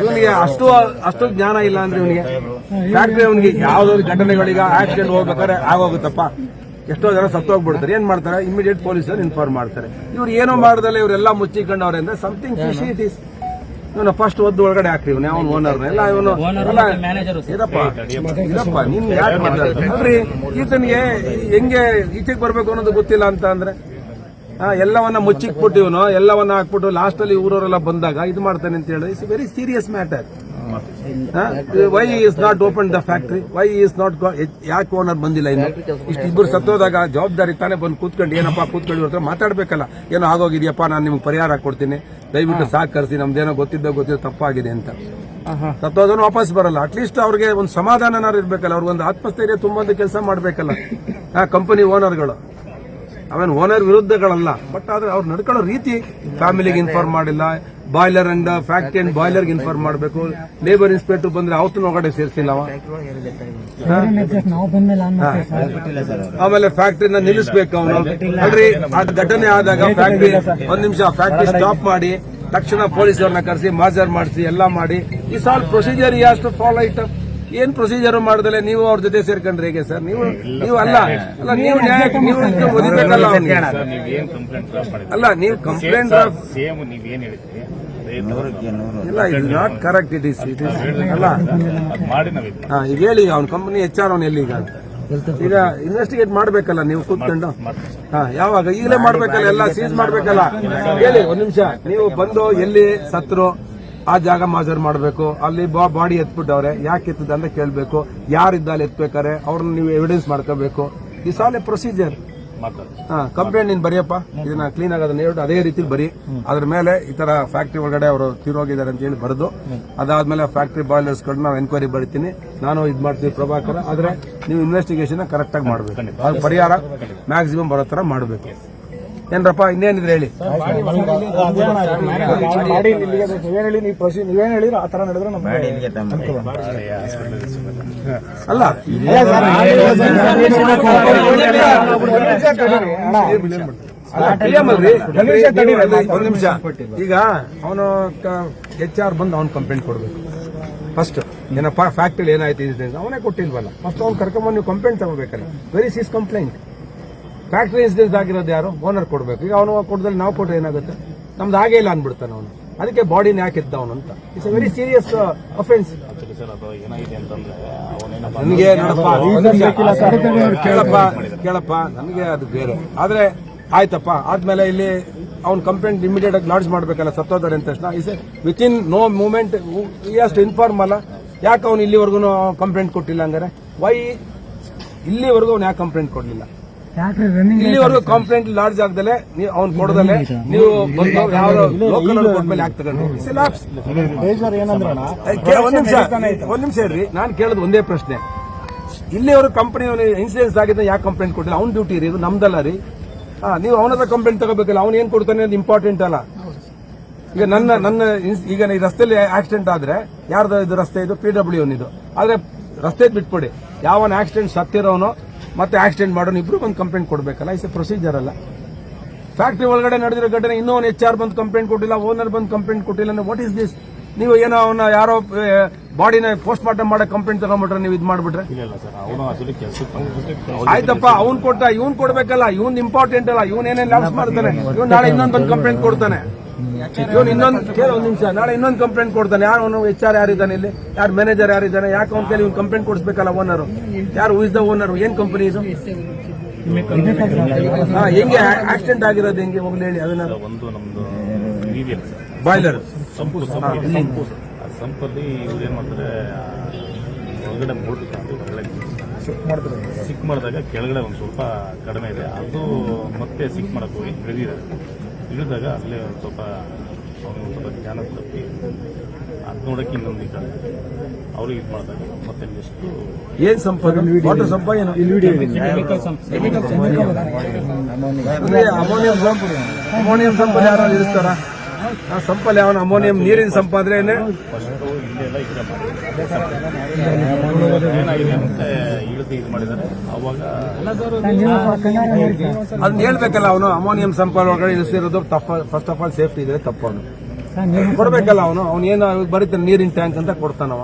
ಇವನಿಗೆ ಅಷ್ಟು ಜ್ಞಾನ ಇಲ್ಲ ಅಂದ್ರೆ ಇವನಿಗೆ ಫ್ಯಾಕ್ಟ್ರಿ ಅವನಿಗೆ ಯಾವ್ದಾದ್ರು ಘಟನೆಗಳಿಗೆ ಆಕ್ಸಿಡೆಂಟ್ ಹೋಗ್ಬೇಕಾದ್ರೆ ಆಗೋಗುತ್ತಪ್ಪ. ಎಷ್ಟೋ ಜನ ಸತ್ತೋಗ್ಬಿಡ್ತಾರೆ. ಏನ್ ಮಾಡ್ತಾರೆ, ಇಮಿಡಿಯೇಟ್ ಪೊಲೀಸರು ಇನ್ಫಾರ್ಮ್ ಮಾಡ್ತಾರೆ. ಇವ್ರು ಏನೋ ಮಾಡ್ದಲ್ಲ ಇವರೆಲ್ಲ ಮುಚ್ಚಿಕೊಂಡವ್ರೆ ಅಂದ್ರೆ ಸಮಥಿಂಗ್ ಫಿಶಿ ಇಟ್ ಈಸ್. ಇವನು ಫಸ್ಟ್ ಒದ್ದು ಒಳಗಡೆ ಹಾಕ್ರಿ, ಇವನು ಯಾವ ಓನರ್ನ ಎಲ್ಲ ಇವನು ಇದಪ್ಪ ನಿನ್ ಯಾಕೆ ಮಾಡ್ರಿ. ಈತನಿಗೆ ಹೆಂಗೆ ಈಚೆಗೆ ಬರ್ಬೇಕು ಅನ್ನೋದು ಗೊತ್ತಿಲ್ಲ ಅಂತ ಅಂದ್ರೆ ಎಲ್ಲವನ್ನ ಮುಚ್ಚಿಕ್ಬಿಟ್ಟು ಇವನು ಎಲ್ಲವನ್ನ ಹಾಕ್ಬಿಟ್ಟು ಲಾಸ್ಟ್ ಅಲ್ಲಿ ಊರವರೆಲ್ಲ ಬಂದಾಗ ಇದು ಮಾಡ್ತಾನೆ ಅಂತ ಹೇಳಿ it's very serious matter. Why is not open the factory, why is not ಯಾಕೆ ಓನರ್ ಬಂದಿಲ್ಲ ಇನ್ನು? ಇಷ್ಟಿಬ್ಬರು ಸತ್ತೋದಾಗ ಜವಾಬ್ದಾರಿ ತಾನೇ ಬಂದು ಕೂತ್ಕೊಂಡು ಏನಪ್ಪಾ ಕೂತ್ಕೊಂಡು ಇವ್ರ ಮಾತಾಡ್ಬೇಕಲ್ಲ. ಏನೋ ಆಗೋಗಿದ್ಯಪ್ಪ ನಾನು ನಿಮ್ಗೆ ಪರಿಹಾರ ಕೊಡ್ತೀನಿ, ದಯವಿಟ್ಟು ಸಹಕರಿಸಿ, ನಮ್ದೇನೋ ಗೊತ್ತಿದ್ದ ತಪ್ಪಾಗಿದೆ ಅಂತ. ಸತ್ತೋದನ್ನು ವಾಪಸ್ ಬರಲ್ಲ. ಅಟ್ಲೀಸ್ಟ್ ಅವ್ರಿಗೆ ಒಂದು ಸಮಾಧಾನನಾರು ಇರ್ಬೇಕಲ್ಲ, ಅವ್ರಿಗೊಂದು ಆತ್ಮಸ್ಥೈರ್ಯ ತುಂಬೊಂದು ಕೆಲಸ ಮಾಡ್ಬೇಕಲ್ಲ ಕಂಪನಿ ಓನರ್ಗಳು. ಅವೇನು ಓನರ್ ವಿರುದ್ಧಗಳಲ್ಲ, ಬಟ್ ಆದ್ರೆ ಅವ್ರು ನಡ್ಕೊಳ್ಳೋ ರೀತಿ ಫ್ಯಾಮಿಲಿಗೆ ಇನ್ಫಾರ್ಮ್ ಮಾಡಿಲ್ಲ. ಬಾಯ್ಲರ್ ಅಂಡ್ ಫ್ಯಾಕ್ಟ್ರಿ ಅಂಡ್ ಬಾಯ್ಲರ್ಗೆ ಇನ್ಫಾರ್ಮ್ ಮಾಡಬೇಕು. ಲೇಬರ್ ಇನ್ಸ್ಪೆಕ್ಟರ್ ಬಂದ್ರೆ ಅವತ್ತು ಒಳಗಡೆ ಸೇರಿಸಿಲ್ಲ. ಆಮೇಲೆ ಫ್ಯಾಕ್ಟ್ರಿನ ನಿಲ್ಲಿಸಬೇಕು ಅವನು. ಅಲ್ರಿ ಅದು ಘಟನೆ ಆದಾಗ ಫ್ಯಾಕ್ಟ್ರಿ ಒಂದ್ ನಿಮಿಷ ಫ್ಯಾಕ್ಟ್ರಿ ಸ್ಟಾಪ್ ಮಾಡಿ ತಕ್ಷಣ ಪೊಲೀಸರನ್ನ ಕರೆಸಿ ಮಾಜರ್ ಮಾಡಿಸಿ ಎಲ್ಲ ಮಾಡಿ ಈ ಸಾಲ್ procedure has to follow it. ಏನ್ ಪ್ರೊಸೀಜರ್ ಮಾಡಿದ್ರೆ ನೀವು ಅವ್ರ ಜೊತೆ ಸೇರ್ಕೊಂಡ್ರೆ ಹೇಗೆ ಸರ್? ನೀವು ಅಲ್ಲ ನೀವು ನ್ಯಾಯಕ್ಕೆ ನೀವು ಓದಿಬೇಕಲ್ಲ ಅಲ್ಲ. ನೀವು ಕಂಪ್ಲೇಂಟ್ ಇಲ್ಲ, ಇದು ನಾಟ್ ಕರೆಕ್ಟ್. ಇಟ್ ಇಸ್ ಅಲ್ಲ. ಈಗ ಹೇಳಿ ಅವ್ನ ಕಂಪನಿ HR ಅವನು ಎಲ್ಲಿ ಈಗ ಇನ್ವೆಸ್ಟಿಗೇಟ್ ಮಾಡ್ಬೇಕಲ್ಲ ನೀವು ಕೂತ್ಕೊಂಡು. ಯಾವಾಗ ಈಗಲೇ ಮಾಡ್ಬೇಕಲ್ಲ, ಎಲ್ಲ ಸೀಸ್ ಮಾಡ್ಬೇಕಲ್ಲ. ಹೇಳಿ ಒಂದ್ ನಿಮಿಷ, ನೀವು ಬಂದು ಎಲ್ಲಿ ಸತ್ರು ಆ ಜಾಗ ಮಾಜರ್ ಮಾಡಬೇಕು. ಅಲ್ಲಿ ಬಾಡಿ ಎತ್ಬಿಟ್ಟವ್ರೆ, ಯಾಕೆ ಎತ್ತದ ಅಂತ ಕೇಳಬೇಕು. ಯಾರಿದ್ದ ಅಲ್ಲಿ ಎತ್ಬೇಕಾರೆ ಅವ್ರನ್ನ ನೀವು ಎವಿಡೆನ್ಸ್ ಮಾಡ್ಕೋಬೇಕು. This all A procedure. Complaint ನೀನ್ ಬರೆಯಪ್ಪ, ಇದನ್ನ ಕ್ಲೀನ್ ಆಗೋದನ್ನ ಹೇಳ್ಬಿಟ್ಟು ಅದೇ ರೀತಿ ಬರೀ. ಅದ್ರ ಮೇಲೆ ಈ ತರ ಫ್ಯಾಕ್ಟ್ರಿ ಒಳಗಡೆ ಅವರು ತೀರೋಗಿದ್ದಾರೆ ಅಂತ ಹೇಳಿ ಬರೆದು ಅದಾದ್ಮೇಲೆ ಫ್ಯಾಕ್ಟ್ರಿ ಬಾಯ್ಲರ್ಸ್ ಕಡೆ ನಾವು ಎನ್ಕ್ವೈರಿ ಬರೀತೀನಿ, ನಾನು ಇದು ಮಾಡ್ತೀವಿ ಪ್ರಭಾಕರ. ಆದ್ರೆ ನೀವು ಇನ್ವೆಸ್ಟಿಗೇಷನ್ ಕರೆಕ್ಟ್ ಆಗಿ ಮಾಡಬೇಕು, ಅದು ಪರಿಹಾರ ಮ್ಯಾಕ್ಸಿಮಮ್ ಬರೋ ತರ ಮಾಡಬೇಕು. ಏನ್ರಪ್ಪ ಇನ್ನೇನಿದ್ರೆ ಹೇಳಿ. ನೀವೇನ್ ಹೇಳಿದ್ರೆ ಆ ತರ ನಡೆದ್ರೆ ಅಲ್ಲ ಒಂದ್ ನಿಮಿಷ. ಈಗ ಅವನು HR ಬಂದು ಅವ್ನು ಕಂಪ್ಲೇಂಟ್ ಕೊಡ್ಬೇಕು ಫಸ್ಟ್. ಏನಪ್ಪ ಫ್ಯಾಕ್ಟ್ರಿ ಏನಾಯ್ತು ಇನ್ಸಿಡೆಂಟ್ ಅವನೇ ಕೊಟ್ಟಿಲ್ವಲ್ಲ, ಫಸ್ಟ್ ಅವ್ನು ಕರ್ಕೊಂಡ್ಬಂದು ನೀವು ಕಂಪ್ಲೇಂಟ್ ತಗೋಬೇಕಲ್ಲ. ವೆರಿ ಸೀಸ್ ಕಂಪ್ಲೇಂಟ್. ಫ್ಯಾಕ್ಟ್ರಿ ಇನ್ಸಿಡೆನ್ಸ್ ಆಗಿರೋದು ಯಾರು? ಓನರ್ ಕೊಡ್ಬೇಕು. ಈಗ ಅವನು ಕೊಡದಲ್ಲಿ ನಾವು ಕೊಟ್ಟರೆ ಏನಾಗುತ್ತೆ? ನಮ್ದು ಹಾಗೆ ಇಲ್ಲ ಅನ್ಬಿಡ್ತಾನೆ ಅವನು. ಅದಕ್ಕೆ ಬಾಡಿನ ಯಾಕೆ ಎದ್ದ ಅವನು ಅಂತ. It's A very serious offence. ನನಗೆ ಕೇಳಪ್ಪ ನನಗೆ ಅದು ಬೇರೆ. ಆದ್ರೆ ಆಯ್ತಪ್ಪ, ಆದ್ಮೇಲೆ ಇಲ್ಲಿ ಅವ್ನ ಕಂಪ್ಲೇಂಟ್ ಇಮಿಡಿಯೇಟ್ ಆಗಿ ಲಾಡ್ಜ್ ಮಾಡ್ಬೇಕಲ್ಲ ಸತ್ತೋದಾರೆ ಅಂತ ತಕ್ಷಣ. Is with in no moment ಅಷ್ಟು ಇನ್ಫಾರ್ಮ್ ಅಲ್ಲ. ಯಾಕೆ ಅವ್ನು ಇಲ್ಲಿವರೆಗೂ ಕಂಪ್ಲೇಂಟ್ ಕೊಟ್ಟಿಲ್ಲ ಹಂಗಾರೆ? ವೈ ಇಲ್ಲಿವರೆಗೂ ಅವ್ನು ಯಾಕೆ ಕಂಪ್ಲೇಂಟ್ ಕೊಡ್ಲಿಲ್ಲ? ಇಲ್ಲಿವರೆಗೂ ಕಂಪ್ಲೇಂಟ್ ಲಾಡ್ಜ್ ಆಗದಲ್ಲೇ ಅವ್ನು ಕೊಡದಲ್ಲೇ ನೀವು ಬಂದು ಯಾವ ಲೋಕಲ್ ಕೊಟ್ಮೇಲೆ ಆಗ್ತದೆ. ಒಂದ್ ನಿಮಿಷ ಇರ್ರಿ, ನಾನು ಕೇಳೋದು ಒಂದೇ ಪ್ರಶ್ನೆ. ಇಲ್ಲಿವರೆಗೂ ಕಂಪನಿ ಇನ್ಸಿಡೆನ್ಸ್ ಆಗಿದೆ, ಯಾಕೆ ಕಂಪ್ಲೇಂಟ್ ಕೊಟ್ಟಿಲ್ಲ? ಅವ್ನ ಡ್ಯೂಟಿ ರೀ, ಇದು ನಮ್ದಲ್ಲ ರೀ. ನೀವು ಅವನ ಹತ್ರ ಕಂಪ್ಲೇಂಟ್ ತಗೋಬೇಕಲ್ಲ. ಅವ್ನು ಏನ್ ಕೊಡ್ತಾನೆ ಅದು ಇಂಪಾರ್ಟೆಂಟ್ ಅಲ್ಲ. ಈಗ ನನ್ನ ಈಗ ಈ ರಸ್ತೆಯಲ್ಲಿ ಆಕ್ಸಿಡೆಂಟ್ ಆದ್ರೆ ಯಾರ್ದು ಇದು ರಸ್ತೆ? ಇದು PW ಇದು. ಆದ್ರೆ ರಸ್ತೆ ಬಿಟ್ಬಿಡಿ, ಯಾವನ್ ಆಕ್ಸಿಡೆಂಟ್ ಸತ್ತಿರೋನು ಮತ್ತೆ ಆಕ್ಸಿಡೆಂಟ್ ಮಾಡೋನು ಇಬ್ರು ಒಂದು ಕಂಪ್ಲೇಂಟ್ ಕೊಡ್ಬೇಕಲ್ಲ. ಇಸ್ ಎ ಪ್ರೊಸೀಜರ್ ಅಲ್ಲ. ಫ್ಯಾಕ್ಟ್ರಿ ಒಳಗಡೆ ನಡೆದಿರೋ ಘಟನೆ ಇನ್ನೂ ಒಂದು HR ಬಂದು ಕಂಪ್ಲೇಂಟ್ ಕೊಟ್ಟಿಲ್ಲ, ಓನರ್ ಬಂದು ಕಂಪ್ಲೇಂಟ್ ಕೊಟ್ಟಿಲ್ಲ ಅಂದ್ರೆ ವಾಟ್ ಇಸ್ ದಿಸ್? ನೀವು ಏನೋ ಅವನ್ನ ಯಾರೋ ಬಾಡಿನ ಪೋಸ್ಟ್ ಮಾರ್ಟಮ್ ಮಾಡೋ ಕಂಪ್ಲೇಂಟ್ ತಗೊಂಡ್ಬಿಟ್ರೆ ನೀವು ಇದು ಮಾಡ್ಬಿಟ್ರೆ ಆಯ್ತಪ್ಪ. ಅವ್ನು ಕೊಟ್ಟ, ಇವ್ನು ಕೊಡ್ಬೇಕಲ್ಲ. ಇವ್ನ್ ಇಂಪಾರ್ಟೆಂಟ್ ಅಲ್ಲ. ಇವನೇನೇನು ಲಾಸ್ ಮಾಡ್ತಾನೆ, ಇವ್ನು ನಾಳೆ ಇನ್ನೊಂದು ಬಂದು ಕಂಪ್ಲೇಂಟ್ ಕೊಡ್ತಾನೆ. ಇವನು ಇನ್ನೊಂದು ಒಂದ್ ನಿಮಿಷ, ನಾಳೆ ಇನ್ನೊಂದು ಕಂಪ್ಲೇಂಟ್ ಕೊಡ್ತಾನೆ. ಯಾರು ಅವನು HR ಯಾರಿದ್ದಾನೆ ಇಲ್ಲಿ? ಯಾರು ಮ್ಯಾನೇಜರ್ ಯಾರಿದ್ದಾನೆ? ಯಾಕೆ ಅವ್ನ ಕೈಲಿ ಇವ್ನು ಕಂಪ್ಲೇಂಟ್ ಕೊಡಿಸ್ಬೇಕಲ್ಲ ಓನರು? ಯಾರು ಇಸ್ ದ ಓನರು? ಏನ್ ಕಂಪನಿ ಇದು? ಹೆಂಗೆ ಆಕ್ಸಿಡೆಂಟ್ ಆಗಿರೋದು ಹೆಂಗೆ ಮೊದಲು ಹೇಳಿ. ಅದನ್ನ ಬಾಯ್ಲರ್ ಸಂಪಲ್ಲಿ ಇವ್ರು ಏನ್ ಮಾಡ್ತಾರೆ, ಹೊರಗಡೆ ಮೋಟರ್ ಸಿಕ್ ಮಾಡಿದಾಗ ಕೆಳಗಡೆ ಒಂದು ಸ್ವಲ್ಪ ಕಡಿಮೆ ಇದೆ, ಅದು ಮತ್ತೆ ಸಿಕ್ ಮಾಡಕ್ ಹೋಗಿ ಇಳಿದಾಗ ಅಲ್ಲೇ ಒಂದು ಸ್ವಲ್ಪ ಜ್ಞಾನ ತಪ್ಪಿ ಅದು ನೋಡಕ್ಕೆ ಇನ್ನೊಂದು ಈಗ ಅವ್ರಿಗೆ ಇದು ಮಾಡಿದಾಗ ಮತ್ತೆ ನೆಕ್ಸ್ಟ್ ಏನ್ ಸಂಪ ವಾಟರ್ ಸಂಪ ಏನು ಅಮೋನಿಯಂ ಸಂಪ ಯಾರು ಇಳಿಸ್ತಾರ? ಸಂಪಲ್ಲಿ ಅವನ ಅಮೋನಿಯಂ ನೀರಿನ ಸಂಪ ಅಂದ್ರೆ ಇಲ್ಲೆಲ್ಲ ಏನಾಗಿದೆ ಮತ್ತೆ ಇಳಿದು ಇದು ಮಾಡಿದ್ದಾರೆ. ಅವಾಗ ಅದನ್ನ ಹೇಳ್ಬೇಕಲ್ಲ ಅವನು. ಅಮೋನಿಯಂ ಸಂಪ ಒಳಗಡೆ ಇಳಿಸಿರೋದು ಫಸ್ಟ್ ಆಫ್ ಆಲ್ ಸೇಫ್ಟಿ ಇದೆ, ತಪ್ಪು ಅವನು. ಕೊಡ್ಬೇಕಲ್ಲ ಅವನು ಏನು ಬರೀತಾನೆ ನೀರಿನ ಟ್ಯಾಂಕ್ ಅಂತ ಕೊಡ್ತಾನವ,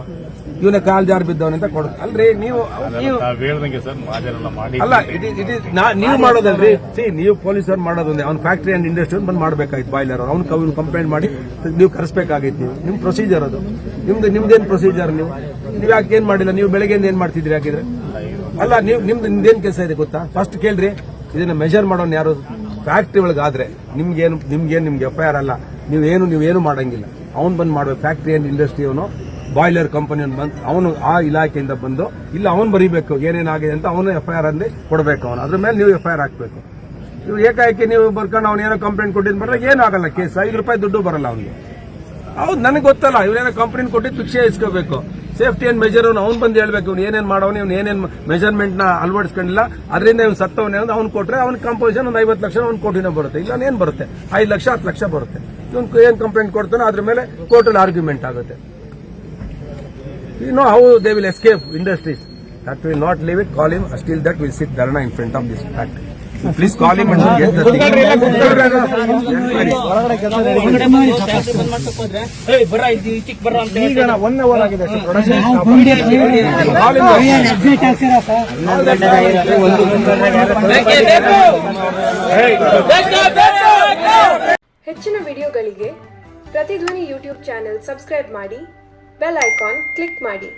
ಇವನ ಕಾಲ್ ಜಾರ್ ಬಿದ್ದವನಿಂದ ಕೊಡ್ತಾನೆ. ಅಲ್ರಿ ನೀವು ತಾವ್ ಹೇಳ್ದಂಗೆ ಸರ್ ಮಾಜರೆಲ್ಲ ಮಾಡಿ ಅಲ್ಲ ನೀವು ಮಾಡೋದಲ್ರಿ. ನೀವು ಪೊಲೀಸರು ಮಾಡೋದೊಂದೇ, ಅವ್ನ ಫ್ಯಾಕ್ಟರಿ ಅಂಡ್ ಇಂಡಸ್ಟ್ರಿ ಬಂದ್ ಮಾಡ್ಬೇಕಾಯ್ತು ಬಾಯ್ಲರ್ ಅವ್ನು ಕಂಪ್ಲೇಂಟ್ ಮಾಡಿ ನೀವು ಕರೆಸ್ಬೇಕಾಗಿತ್ತು. ನೀವು ನಿಮ್ ಪ್ರೊಸೀಜರ್ ಅದು, ನಿಮ್ದೇನ್ ಪ್ರೊಸೀಜರ್? ನೀವು ಯಾಕೆ ಏನ್ ಮಾಡಿಲ್ಲ? ನೀವು ಬೆಳಗ್ಗೆಯಿಂದ ಏನ್ ಮಾಡ್ತಿದ್ರಿ ಹಾಕಿದ್ರೆ? ಅಲ್ಲ ನಿಮ್ದೇನ್ ಕೆಲಸ ಇದೆ ಗೊತ್ತಾ? ಫಸ್ಟ್ ಕೇಳ್ರಿ, ಇದನ್ನ ಮೆಜರ್ ಮಾಡೋನ್ ಯಾರು? ಫ್ಯಾಕ್ಟ್ರಿ ಒಳಗಾದ್ರೆ ನಿಮ್ಗೆ FIR ಅಲ್ಲ, ನೀವೇನು ಮಾಡಂಗಿಲ್ಲ. ಅವ್ನು ಬಂದ್ ಮಾಡ್ಬೇಕು. ಫ್ಯಾಕ್ಟ್ರಿ ಅಂಡ್ ಇಂಡಸ್ಟ್ರಿ ಅವನು ಬಾಯ್ಲರ್ ಕಂಪನಿ ಬಂದು ಅವನು ಆ ಇಲಾಖೆಯಿಂದ ಬಂದು ಇಲ್ಲ ಅವನು ಬರೀಬೇಕು ಏನೇನಾಗಿದೆ ಅಂತ, ಅವನು FIR ಅಂದು ಕೊಡಬೇಕು. ಅವನು ಅದ್ರ ಮೇಲೆ ನೀವು FIR ಹಾಕ್ಬೇಕು. ನೀವು ಏಕಾಏಕಿ ನೀವು ಬರ್ಕೊಂಡು ಅವ್ನು ಏನೋ ಕಂಪ್ಲೇಂಟ್ ಕೊಟ್ಟಿದ್ದು ಬರಲ್ಲ, ಏನೂ ಆಗಲ್ಲ ಕೇಸ್. 5 ರೂಪಾಯಿ ದುಡ್ಡು ಬರಲ್ಲ ಅವ್ನಿಗೆ. ಹೌದು, ನನಗೆ ಗೊತ್ತಲ್ಲ, ಇವನೇನೋ ಕಂಪ್ಲೇಂಟ್ ಕೊಟ್ಟಿದ್ದು ಶಿಕ್ಷೆ ಇಸ್ಕೋಬೇಕು. ಸೇಫ್ಟಿ ಅಂಡ್ ಮೆಜರ್ ಅವ್ನು ಬಂದು ಹೇಳ್ಬೇಕು, ಇವ್ನು ಏನೇನು ಮಾಡೋನು, ಇವ್ನು ಏನೇನು ಮೆಜರ್ಮೆಂಟ್ ನ ಅಳವಡಿಸ್ಕೊಂಡಿಲ್ಲ, ಅದರಿಂದ ಇವ್ನು ಸತ್ತವನೇ ಅಂತ ಅವ್ನು ಕೊಟ್ರೆ ಅವ್ನ ಕಂಪೋಸಿಷನ್ ಒಂದು 50 ಲಕ್ಷ ಅವ್ನು ಕೋಟಿನ ಬರುತ್ತೆ. ಇಲ್ಲ ಏನ್ ಬರುತ್ತೆ? 5 ಲಕ್ಷ 10 ಲಕ್ಷ ಬರುತ್ತೆ. ಇವ್ನು ಏನ್ ಕಂಪ್ಲೇಂಟ್ ಕೊಡ್ತಾನೋ ಅದ್ರ ಮೇಲೆ ಕೋರ್ಟಲ್ಲಿ ಆರ್ಗ್ಯುಮೆಂಟ್ ಆಗುತ್ತೆ. You know how they will escape industries. That will not leave it. Call him. Still that will sit Dharna in front of this factory. So please call him and get the thing. ಈಗ 1 hour ಆಗಿದೆ production. ಹೆಚ್ಚಿನ ವಿಡಿಯೋಗಳಿಗೆ ಪ್ರತಿಧ್ವನಿ YouTube channel subscribe ಮಾಡಿ, bell icon click ಮಾಡಿ.